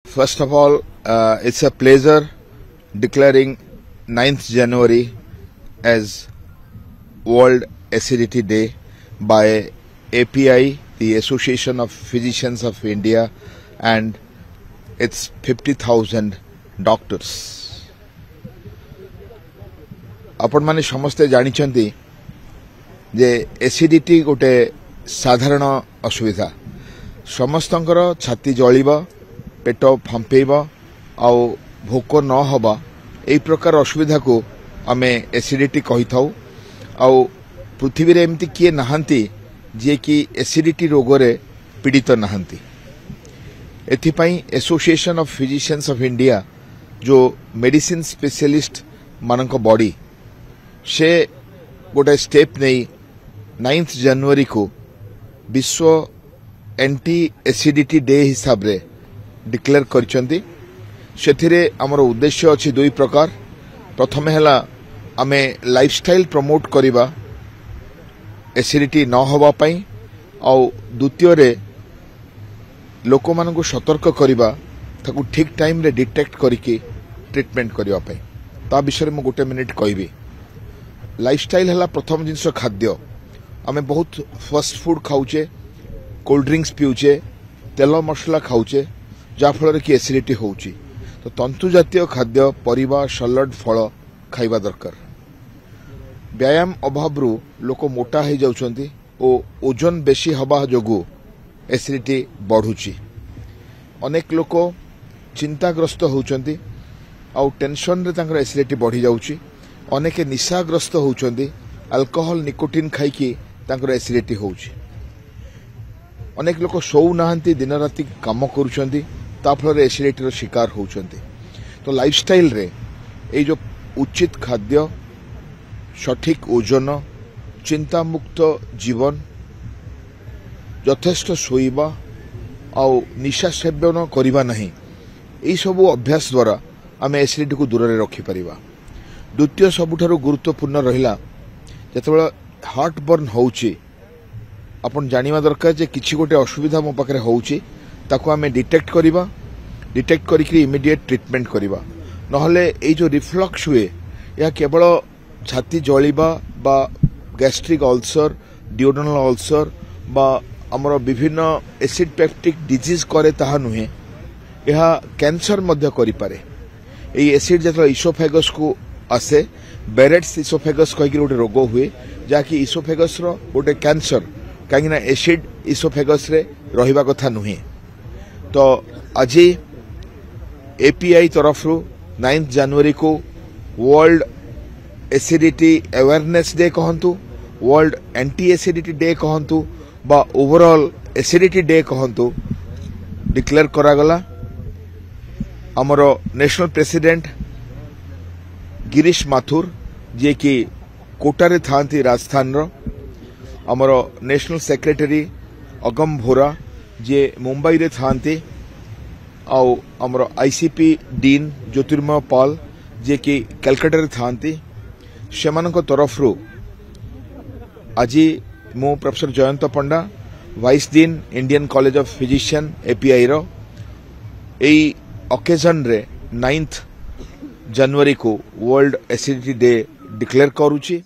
First of all, it's a pleasure declaring 9th January as World Acidity Day by API, the Association of Physicians of India, and its 50,000 doctors. आपण माने समस्ते जानिछंती जे acidity गोटे साधारण असुविधा समस्तंकर छाती जलिबा पेट फांपेबा आ भोक न हबा एई प्रकार असुविधा को आमे एसिडिटी कहि थाउ आ पृथ्वी रे एमती किए नहांती जे कि एसिडिटी रोग रे पीड़ित नहांती एथिपाई association of physicians of India जो मेडिसिन स्पेशलिस्ट मानक बॉडी से गोटे स्टेप नहीं 9th जनवरी को विश्व एंटी एसिडिटी डे हिसाब रे डिक्लेयर करचंती सेथिरे हमर उद्देश्य अछि दुई प्रकार प्रथम हैला आमे लाइफस्टाइल प्रमोट करिबा एसिडिटी न होबा पई आ द्वितीय रे लोक मान को सतर्क करिबा ताकू ठीक टाइम रे डिटेक्ट करिके ट्रीटमेंट करिबा पई ता विषय में गोटे मिनिट कहबी लाइफस्टाइल हैला प्रथम जिनस खाद्य आमे बहुत फास्ट फूड खाउचे कोल्ड ड्रिंक्स पिउचे तेल मसला खाउचे जा फल कि एसिडिटी होउची तो तंतु जातीय खाद्य परिबा सलाड फल खाइबा दरकार व्यायाम अभाव रु लोक मोटा हो जाउछंती ओ ओजन बेसी हबा जोगु एसिडिटी बढ़ुची अनेक लोक चिंताग्रस्त होउछंती आ टेंशन रे तांकर एसिडिटी बढ़ी जाउची अनेक निशाग्रस्त होउछंती अल्कोहल निकोटिन खाइकी तांकर एसिडिटी होउची अनेक लोक सोउ नाहंती दिन राति काम करूछंती ता फल एसिडिटी रो शिकार होउछंती तो लाइफस्टाइल रे ए जो उचित खाद्य सठिक ओजन चिंता मुक्त जीवन यथेष्ट शोइबा आ निशा सेवन करिबा नहीं एई सब अभ्यास द्वारा आमे एसिडिटी को दूर रे रखि परिबा द्वितीय सबुठारु गुरुत्वपूर्ण रहिला जेतेबेला हार्ट बर्न होउची आपण जानिबा दरकार जे किछि गोटे असुविधा मो पाखरे होउची ताको आमे डिटेक्ट करिकरी इमीडिएट ट्रीटमेंट करिबा नहले ए जो रिफ्लक्स हुए या केवल छाती जलिबा बा गैस्ट्रिक अल्सर डिओडोनल अल्सर बा हमर विभिन्न एसिड पेप्टिक डिजीज करे ताहा नुहे यह कैंसर मध्य करि पारे ए एसिड जत इसोफेगस को आसे बेरेट्स इसोफेगस कहि गोटे रोग हुए जाकि इसोफेगस रो गोटे कैंसर कहीं एसिड इसोफेगस रे रहिबा कथा नुहे तो आज एपीआई तरफ 9th जनवरी को वर्ल्ड एसिडिटी अवेयरनेस डे कहंतु वर्ल्ड एंटी एसिडिटी डे कहंतु बा ओवरऑल एसिडिटी डे कहंतु डिक्लेयर करागला हमर नेशनल प्रेसिडेंट गिरीश माथुर जे कि कोटारे थांती राजस्थान रो हमर नेशनल सेक्रेटरी अगम भोरा जे मुंबई रे थांती आउ हमर आईसीपी डीन ज्योतिर्मय पाल जे कि कलकत्ता रे थांती सेमानक तरफ रु आज मु professor Jayant Panda vice dean Indian college of physician API रो एई ओकेजन रे 9th जनवरी को वर्ल्ड एसिडिटी डे डिक्लेयर करूची।